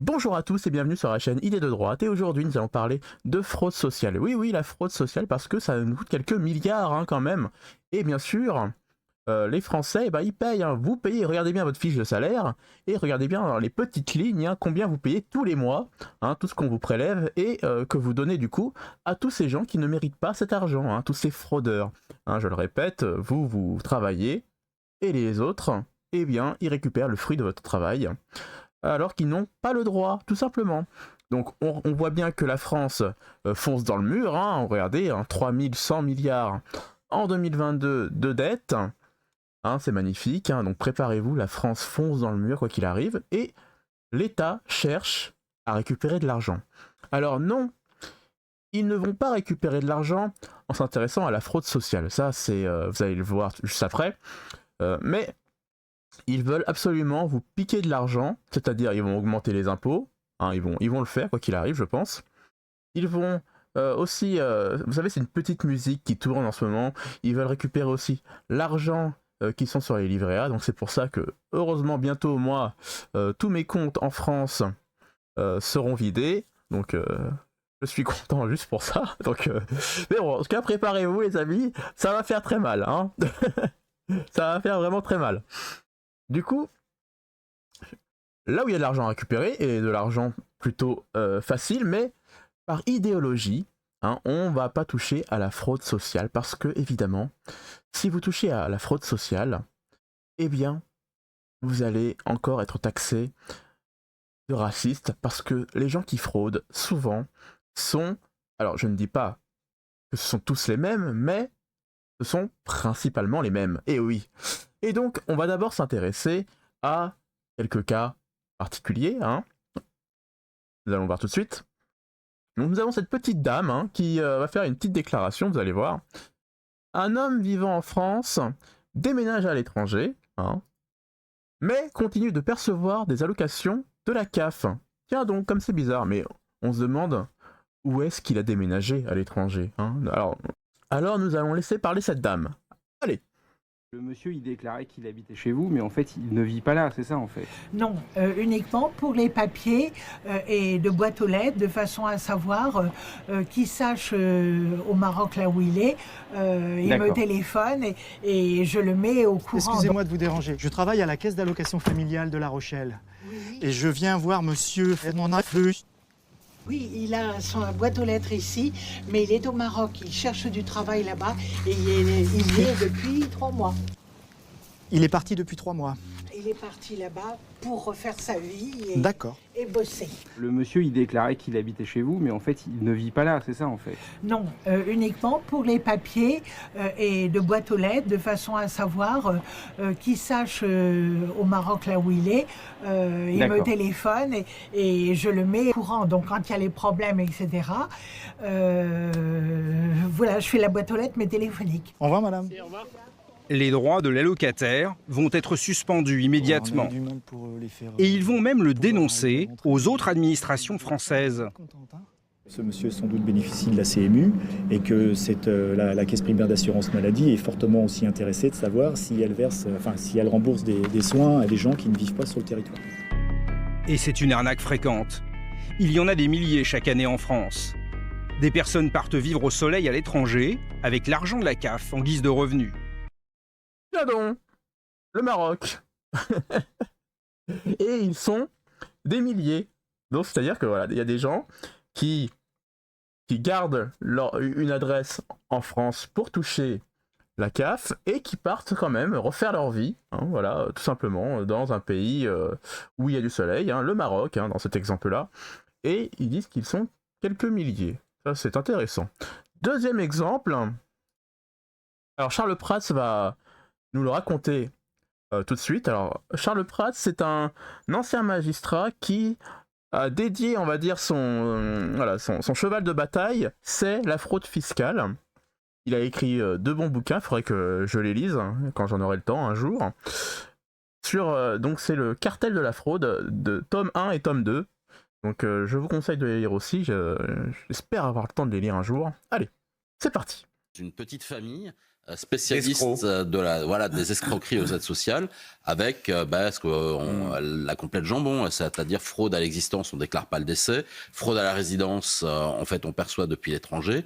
Bonjour à tous et bienvenue sur la chaîne Idées de droite et aujourd'hui nous allons parler de fraude sociale. Oui oui la fraude sociale parce que ça nous coûte quelques milliards quand même. Et bien sûr les Français ils payent, vous payez, regardez bien votre fiche de salaire et regardez bien dans les petites lignes combien vous payez tous les mois, tout ce qu'on vous prélève et que vous donnez du coup à tous ces gens qui ne méritent pas cet argent, tous ces fraudeurs. Je le répète, vous travaillez et les autres, eh bien ils récupèrent le fruit de votre travail alors qu'ils n'ont pas le droit, tout simplement. Donc on voit bien que la France fonce dans le mur, regardez, 3100 milliards en 2022 de dettes, c'est magnifique, donc préparez-vous, la France fonce dans le mur quoi qu'il arrive, et l'État cherche à récupérer de l'argent. Alors non, ils ne vont pas récupérer de l'argent en s'intéressant à la fraude sociale, ça c'est, vous allez le voir juste après, mais ils veulent absolument vous piquer de l'argent, c'est-à-dire ils vont augmenter les impôts, ils vont le faire quoi qu'il arrive je pense. Ils vont aussi, vous savez c'est une petite musique qui tourne en ce moment, ils veulent récupérer aussi l'argent qui sont sur les livrets A, donc c'est pour ça que heureusement bientôt moi, tous mes comptes en France seront vidés, donc je suis content juste pour ça. Donc, mais bon, en tout cas préparez-vous les amis, ça va faire très mal, ça va faire vraiment très mal. Du coup, là où il y a de l'argent à récupérer, et de l'argent plutôt facile, mais par idéologie, on va pas toucher à la fraude sociale, parce que, évidemment, si vous touchez à la fraude sociale, eh bien, vous allez encore être taxé de raciste, parce que les gens qui fraudent, souvent, sont, alors je ne dis pas que ce sont tous les mêmes, mais ce sont principalement les mêmes, et oui. Et donc, on va d'abord s'intéresser à quelques cas particuliers, nous allons voir tout de suite. Donc nous avons cette petite dame qui va faire une petite déclaration, vous allez voir. Un homme vivant en France déménage à l'étranger, mais continue de percevoir des allocations de la CAF. Tiens donc, comme c'est bizarre, mais on se demande où est-ce qu'il a déménagé à l'étranger. Alors nous allons laisser parler cette dame. Allez. Le monsieur, il déclarait qu'il habitait chez vous, mais en fait, il ne vit pas là, c'est ça en fait? Non, uniquement pour les papiers et de boîte aux lettres, de façon à savoir qui sache au Maroc là où il est. Il me D'accord. téléphone et je le mets au courant. Excusez-moi de vous déranger. Je travaille à la caisse d'allocation familiale de La Rochelle. Oui, Et je viens voir monsieur mon afflux. oui, il a son boîte aux lettres ici, mais il est au Maroc. Il cherche du travail là-bas et il y est depuis 3 mois. Il est parti depuis 3 mois. Il est parti là-bas pour refaire sa vie D'accord. et bosser. Le monsieur, il déclarait qu'il habitait chez vous, mais en fait, il ne vit pas là, c'est ça en fait? Non, uniquement pour les papiers et de boîte aux lettres, de façon à savoir qui sache au Maroc là où il est. Il me D'accord. téléphone et je le mets au courant. Donc quand il y a les problèmes, etc., voilà, je fais la boîte aux lettres mais téléphonique. Au revoir madame. Les droits de l'allocataire vont être suspendus immédiatement. On a du monde pour les faire, Et ils vont même le pour dénoncer rentrer. aux autres administrations françaises. Ce monsieur sans doute bénéficie de la CMU et que la caisse primaire d'assurance maladie est fortement aussi intéressée de savoir si elle verse, si elle rembourse des soins à des gens qui ne vivent pas sur le territoire. Et c'est une arnaque fréquente. Il y en a des milliers chaque année en France. Des personnes partent vivre au soleil à l'étranger avec l'argent de la CAF en guise de revenus. Tiens donc, le Maroc. Et ils sont des milliers. Donc c'est-à-dire que voilà, il y a des gens qui gardent une adresse en France pour toucher la CAF et qui partent quand même refaire leur vie, voilà, tout simplement, dans un pays où il y a du soleil, le Maroc, dans cet exemple-là, et ils disent qu'ils sont quelques milliers. Ça, c'est intéressant. Deuxième exemple, alors Charles Prats va nous le raconter tout de suite. Alors, Charles Prats, c'est un ancien magistrat qui a dédié, on va dire, son cheval de bataille, c'est la fraude fiscale. Il a écrit 2 bons bouquins, il faudrait que je les lise quand j'en aurai le temps un jour. Donc c'est le cartel de la fraude de tome 1 et tome 2. Donc je vous conseille de les lire aussi, j'espère avoir le temps de les lire un jour. Allez, c'est parti. Une petite famille spécialiste des escroqueries aux aides sociales, avec la complète jambon, c'est-à-dire fraude à l'existence, on déclare pas le décès, fraude à la résidence, en fait on perçoit depuis l'étranger,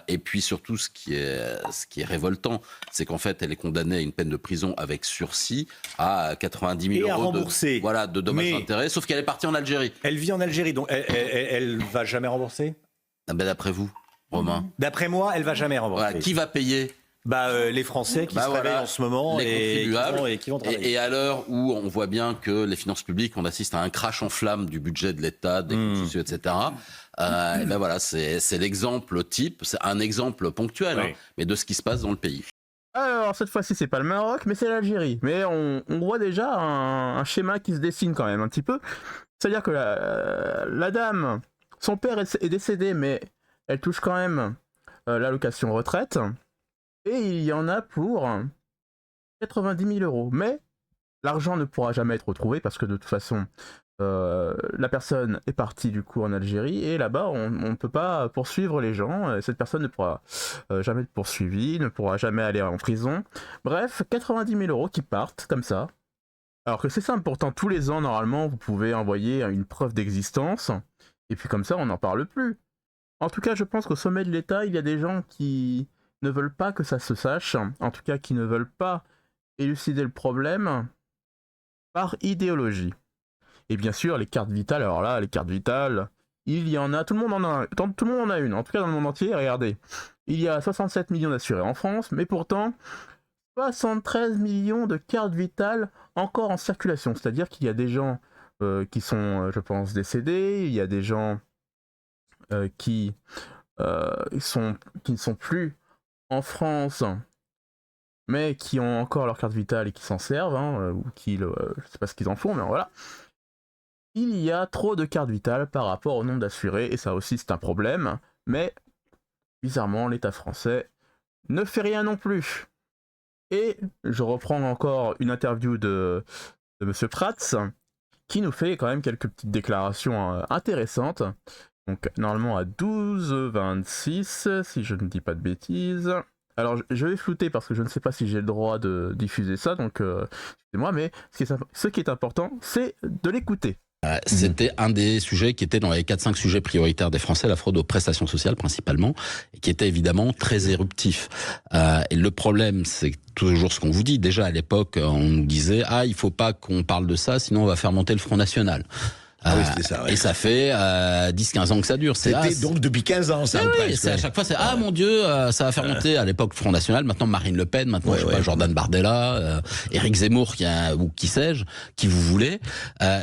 et puis surtout ce qui est révoltant, c'est qu'en fait elle est condamnée à une peine de prison avec sursis à 90 000 euros de dommages d'intérêt, sauf qu'elle est partie en Algérie. Elle vit en Algérie, donc elle va jamais rembourser. D'après vous, Romain? D'après moi, elle va jamais rembourser. Voilà, qui va payer? Les Français qui se réveillent en ce moment, les contribuables, et qui vont travailler. Et à l'heure où on voit bien que les finances publiques, on assiste à un crash en flamme du budget de l'État, des comptes sociaux, etc. C'est l'exemple type, c'est un exemple ponctuel, mais de ce qui se passe dans le pays. Alors cette fois-ci c'est pas le Maroc, mais c'est l'Algérie. Mais on voit déjà un schéma qui se dessine quand même un petit peu. C'est-à-dire que la dame, son père est décédé, mais elle touche quand même l'allocation retraite. Et il y en a pour 90 000 euros. Mais l'argent ne pourra jamais être retrouvé parce que de toute façon, la personne est partie du coup en Algérie et là-bas, on ne peut pas poursuivre les gens. Cette personne ne pourra jamais être poursuivie, ne pourra jamais aller en prison. Bref, 90 000 euros qui partent comme ça. Alors que c'est simple, pourtant tous les ans, normalement, vous pouvez envoyer une preuve d'existence. Et puis comme ça, on n'en parle plus. En tout cas, je pense qu'au sommet de l'État, il y a des gens qui ne veulent pas que ça se sache, en tout cas qui ne veulent pas élucider le problème par idéologie. Et bien sûr, les cartes vitales, alors là, les cartes vitales, il y en a, tout le monde en a une, en tout cas dans le monde entier, regardez. Il y a 67 millions d'assurés en France, mais pourtant, 73 millions de cartes vitales encore en circulation, c'est-à-dire qu'il y a des gens qui sont, je pense, décédés, il y a des gens qui ne sont plus en France, mais qui ont encore leur carte vitale et qui s'en servent, ou qui, je sais pas ce qu'ils en font, mais voilà. Il y a trop de cartes vitales par rapport au nombre d'assurés, et ça aussi c'est un problème, mais bizarrement l'État français ne fait rien non plus. Et je reprends encore une interview de Monsieur Prats, qui nous fait quand même quelques petites déclarations intéressantes. Donc normalement à 12h26, si je ne dis pas de bêtises. Alors je vais flouter parce que je ne sais pas si j'ai le droit de diffuser ça, donc excusez-moi, mais ce qui est important, c'est de l'écouter. C'était un des sujets qui était dans les 4-5 sujets prioritaires des Français, la fraude aux prestations sociales principalement, et qui était évidemment très éruptif. Et le problème, c'est toujours ce qu'on vous dit. Déjà à l'époque, on nous disait « Ah, il faut pas qu'on parle de ça, sinon on va faire monter le Front National ». Oui, c'était ça. Ouais. Et ça fait 10-15 ans que ça dure. C'était donc depuis 15 ans, ça. Oui, à chaque fois, c'est ah mon Dieu, ça va faire monter à l'époque le Front National. Maintenant Marine Le Pen, maintenant je sais pas, Jordan Bardella, Éric Zemmour, ou qui sais-je, qui vous voulez.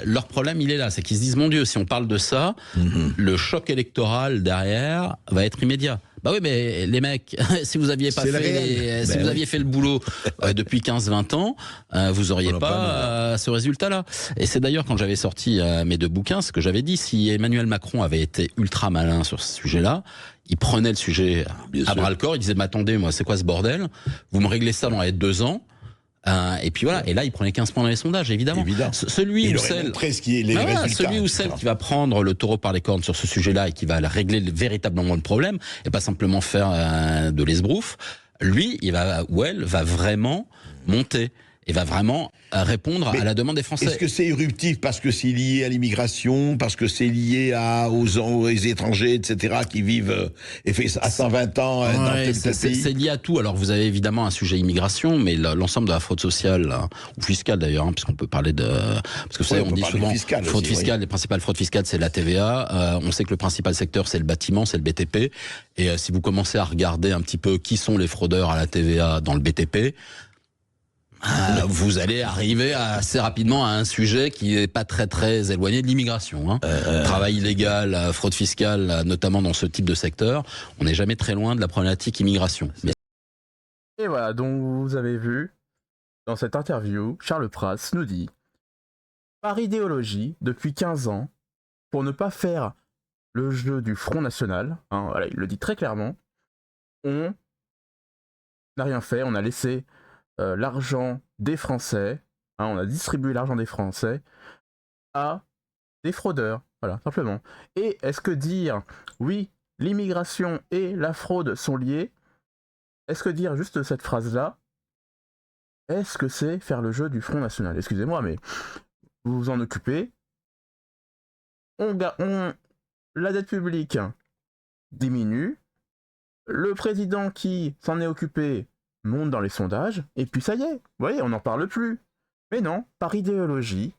Leur problème, il est là, c'est qu'ils se disent mon Dieu, si on parle de ça, le choc électoral derrière va être immédiat. Bah oui, mais les mecs, si vous aviez pas fait le boulot depuis 15-20 ans, vous auriez pas ce résultat-là. Et c'est d'ailleurs quand j'avais sorti mes 2 bouquins, ce que j'avais dit, si Emmanuel Macron avait été ultra malin sur ce sujet-là, il prenait le sujet à bras-le-corps, il disait mais attendez, moi c'est quoi ce bordel? Vous me réglez ça dans les 2 ans. Et puis voilà, et là il prenait 15 points dans les sondages, évidemment. Celui ou celle qui va prendre le taureau par les cornes sur ce sujet-là et qui va régler véritablement le problème, et pas simplement faire de l'esbrouf, lui, il va ou elle va vraiment monter et va vraiment répondre à la demande des Français. Est-ce que c'est éruptif parce que c'est lié à l'immigration, parce que c'est lié aux étrangers, etc., qui vivent et fait à 120 ans dans tel pays? C'est lié à tout. Alors vous avez évidemment un sujet immigration, mais l'ensemble de la fraude sociale, ou fiscale d'ailleurs, puisqu'on peut parler de... Parce que vous savez, on dit souvent fraude fiscale, les principales fraudes fiscales, c'est la TVA. On sait que le principal secteur, c'est le bâtiment, c'est le BTP. Et si vous commencez à regarder un petit peu qui sont les fraudeurs à la TVA dans le BTP, vous allez arriver assez rapidement à un sujet qui n'est pas très éloigné de l'immigration. Travail illégal, fraude fiscale, notamment dans ce type de secteur, on n'est jamais très loin de la problématique immigration. Et voilà, donc vous avez vu, dans cette interview, Charles Prats nous dit « Par idéologie, depuis 15 ans, pour ne pas faire le jeu du Front National, voilà, il le dit très clairement, on n'a rien fait, on a laissé... l'argent des Français, on a distribué l'argent des Français à des fraudeurs, voilà, simplement. Et est-ce que dire, oui, l'immigration et la fraude sont liées, est-ce que dire juste cette phrase-là, est-ce que c'est faire le jeu du Front National? Excusez-moi, mais vous vous en occupez. La dette publique diminue. Le président qui s'en est occupé monte dans les sondages. Et puis ça y est, vous voyez, on n'en parle plus. Mais non, par idéologie,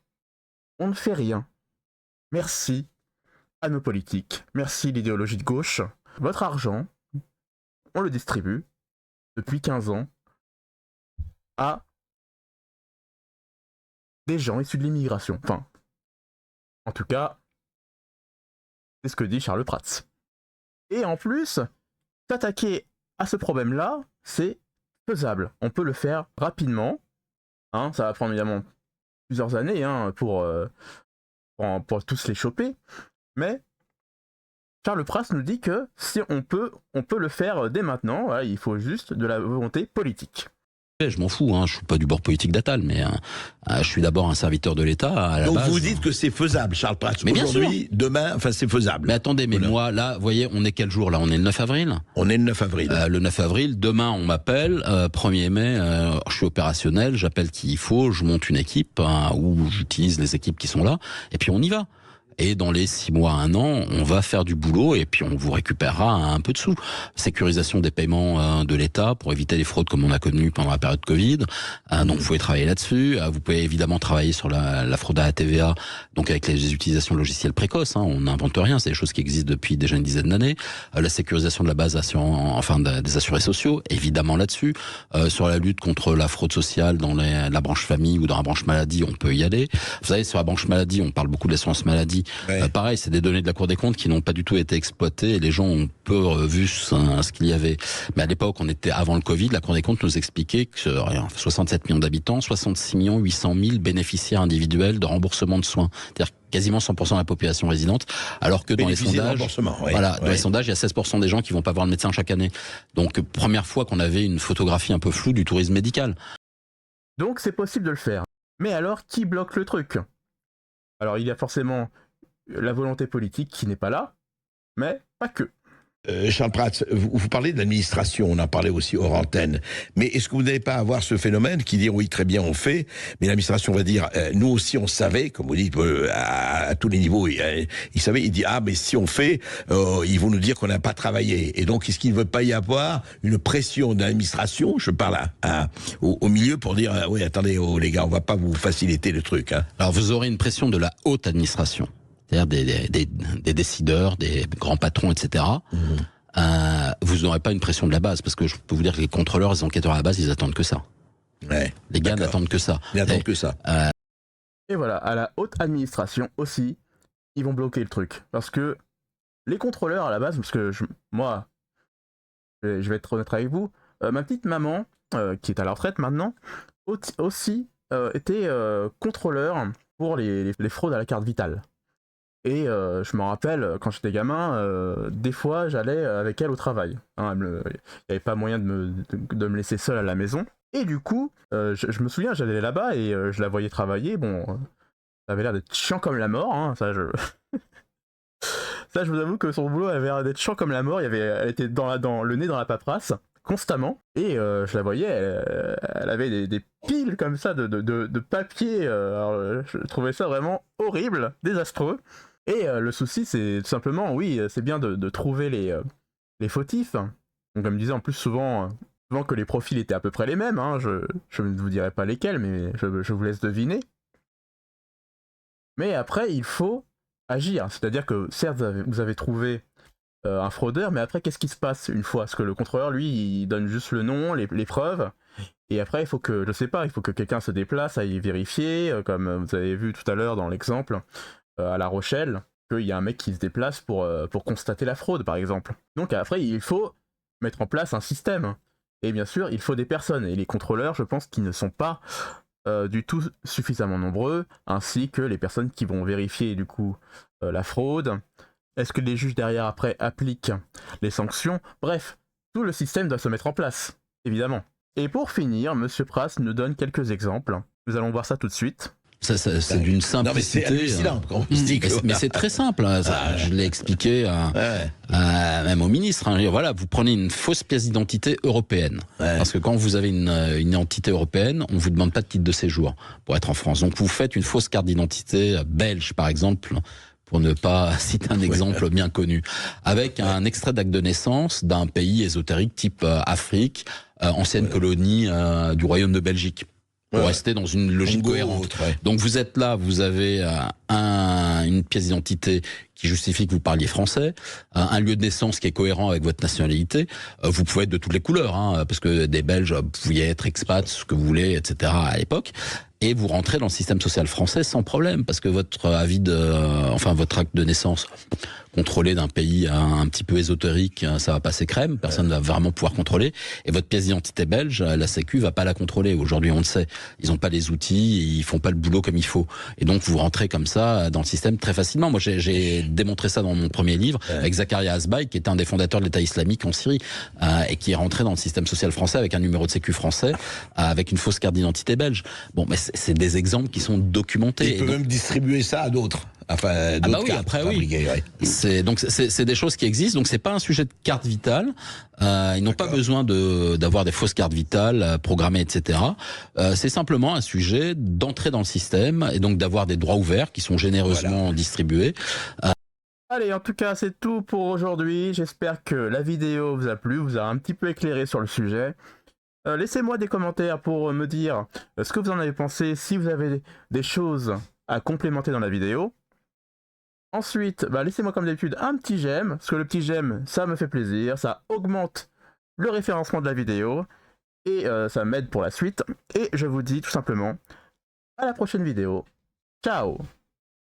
on ne fait rien. Merci à nos politiques. Merci l'idéologie de gauche. Votre argent, on le distribue depuis 15 ans à des gens issus de l'immigration. Enfin, en tout cas, c'est ce que dit Charles Prats. Et en plus, s'attaquer à ce problème-là, c'est faisable. On peut le faire rapidement. Hein, ça va prendre évidemment plusieurs années pour tous les choper. Mais Charles Prats nous dit que si on peut le faire dès maintenant. Voilà, il faut juste de la volonté politique. Je m'en fous, je suis pas du bord politique d'Attal, mais je suis d'abord un serviteur de l'État à la Donc base. vous dites que c'est faisable, Charles Prats. Mais bien aujourd'hui, demain, enfin c'est faisable. Mais attendez, mais moi, là, vous voyez, on est quel jour là? On est le 9 avril. On est le 9 avril. Le 9 avril, demain on m'appelle, 1er mai, je suis opérationnel, j'appelle qui il faut, je monte une équipe, ou j'utilise les équipes qui sont là, et puis on y va. Et dans les 6 mois, 1 an, on va faire du boulot et puis on vous récupérera un peu de sous. Sécurisation des paiements de l'État pour éviter les fraudes comme on a connu pendant la période Covid. Donc vous pouvez travailler là-dessus. Vous pouvez évidemment travailler sur la fraude à la TVA, donc avec les utilisations logicielles précoces. On n'invente rien, c'est des choses qui existent depuis déjà une dizaine d'années. La sécurisation de la base des assurés sociaux, évidemment là-dessus. Sur la lutte contre la fraude sociale dans la branche famille ou dans la branche maladie, on peut y aller. Vous savez, sur la branche maladie, on parle beaucoup de l'assurance maladie. Ouais. Pareil, c'est des données de la Cour des comptes qui n'ont pas du tout été exploitées et les gens ont peu vu ce qu'il y avait. Mais à l'époque, on était avant le Covid, la Cour des comptes nous expliquait que 67 millions d'habitants, 66 800 000 bénéficiaires individuels de remboursement de soins. C'est-à-dire quasiment 100% de la population résidente, alors que dans les sondages, dans les sondages, il y a 16% des gens qui vont pas voir le médecin chaque année. Donc, première fois qu'on avait une photographie un peu floue du tourisme médical. Donc, c'est possible de le faire. Mais alors, qui bloque le truc? Alors, il y a forcément la volonté politique qui n'est pas là, mais pas que. Charles Prats, vous parlez de l'administration, on en parlait aussi hors antenne, mais est-ce que vous n'allez pas avoir ce phénomène qui dit oui très bien on fait, mais l'administration va dire nous aussi on savait, comme vous dites à tous les niveaux, il savait, il dit mais si on fait, ils vont nous dire qu'on n'a pas travaillé, et donc est-ce qu'il ne veut pas y avoir une pression de l'administration, je parle au milieu pour dire oui attendez les gars on va pas vous faciliter le truc. Alors vous aurez une pression de la haute administration. C'est-à-dire des décideurs, des grands patrons, etc. Vous n'aurez pas une pression de la base, parce que je peux vous dire que les contrôleurs, les enquêteurs à la base, ils attendent que ça. Ouais, les gars n'attendent que ça. Ils n'attendent que ça. Et voilà, à la haute administration aussi, ils vont bloquer le truc. Parce que les contrôleurs à la base, parce que moi, je vais être honnête avec vous, ma petite maman, qui est à la retraite maintenant, aussi était contrôleur pour les fraudes à la carte vitale. Et je me rappelle, quand j'étais gamin, des fois j'allais avec elle au travail. Il n'y avait pas moyen de me laisser seul à la maison. Et du coup, je me souviens, j'allais là-bas et je la voyais travailler. Bon, ça avait l'air d'être chiant comme la mort. Ça, je vous avoue que son boulot avait l'air d'être chiant comme la mort. Elle était dans le nez dans la paperasse, constamment. Et je la voyais, elle avait des piles comme ça de papier. Alors, je trouvais ça vraiment horrible, désastreux. Et le souci, c'est tout simplement, oui, c'est bien de trouver les fautifs. Donc, comme je disais, en plus, souvent que les profils étaient à peu près les mêmes. Je ne vous dirai pas lesquels, mais je vous laisse deviner. Mais après, il faut agir. C'est-à-dire que, certes, vous avez trouvé un fraudeur, mais après, qu'est-ce qui se passe une fois? Parce que le contrôleur, lui, il donne juste le nom, les preuves. Et après, il faut que, je sais pas, il faut que quelqu'un se déplace, aille vérifier, comme vous avez vu tout à l'heure dans l'exemple, à La Rochelle, qu'il y a un mec qui se déplace pour constater la fraude, par exemple. Donc après, il faut mettre en place un système. Et bien sûr, il faut des personnes. Et les contrôleurs, je pense qu'ils ne sont pas du tout suffisamment nombreux, ainsi que les personnes qui vont vérifier, du coup, la fraude. Est-ce que les juges derrière, après, appliquent les sanctions? Bref, tout le système doit se mettre en place, évidemment. Et pour finir, M. Prats nous donne quelques exemples. Nous allons voir ça tout de suite. C'est d'une simplicité. Non, mais c'est hallucinant quand on se dit que... Mais c'est très simple. Je l'ai expliqué même au ministre. Voilà, vous prenez une fausse pièce d'identité européenne. Parce que quand vous avez une identité européenne, on vous demande pas de titre de séjour pour être en France. Donc vous faites une fausse carte d'identité belge, par exemple, pour ne pas citer un exemple bien connu, avec un extrait d'acte de naissance d'un pays ésotérique type Afrique, ancienne colonie du Royaume de Belgique, pour rester dans une logique cohérente. Donc vous êtes là, vous avez une pièce d'identité qui justifie que vous parliez français, un lieu de naissance qui est cohérent avec votre nationalité. Vous pouvez être de toutes les couleurs, parce que des Belges, vous pouviez être expat, ce que vous voulez, etc. à l'époque. Et vous rentrez dans le système social français sans problème, parce que votre votre acte de naissance contrôlé d'un pays un petit peu ésotérique, ça va passer crème, personne ne va vraiment pouvoir contrôler. Et votre pièce d'identité belge, la Sécu va pas la contrôler. Aujourd'hui, on le sait, ils ont pas les outils, ils font pas le boulot comme il faut. Et donc vous rentrez comme ça dans le système très facilement. Moi, j'ai démontré ça dans mon premier livre avec Zakaria Azbay, qui est un des fondateurs de l'État islamique en Syrie et qui est rentré dans le système social français avec un numéro de Sécu français, avec une fausse carte d'identité belge. Bon, mais c'est des exemples qui sont documentés. Et il peut même distribuer ça à d'autres. Enfin, d'autres cartes fabriquées, C'est des choses qui existent. Donc c'est pas un sujet de carte vitale. Ils n'ont pas besoin d'avoir des fausses cartes vitales programmées, etc. C'est simplement un sujet d'entrer dans le système et donc d'avoir des droits ouverts qui sont généreusement distribués. Allez, en tout cas, c'est tout pour aujourd'hui. J'espère que la vidéo vous a plu, vous a un petit peu éclairé sur le sujet. Laissez-moi des commentaires pour me dire ce que vous en avez pensé, si vous avez des choses à complémenter dans la vidéo. Ensuite, laissez-moi comme d'habitude un petit j'aime, parce que le petit j'aime, ça me fait plaisir, ça augmente le référencement de la vidéo, et ça m'aide pour la suite. Et je vous dis tout simplement à la prochaine vidéo. Ciao!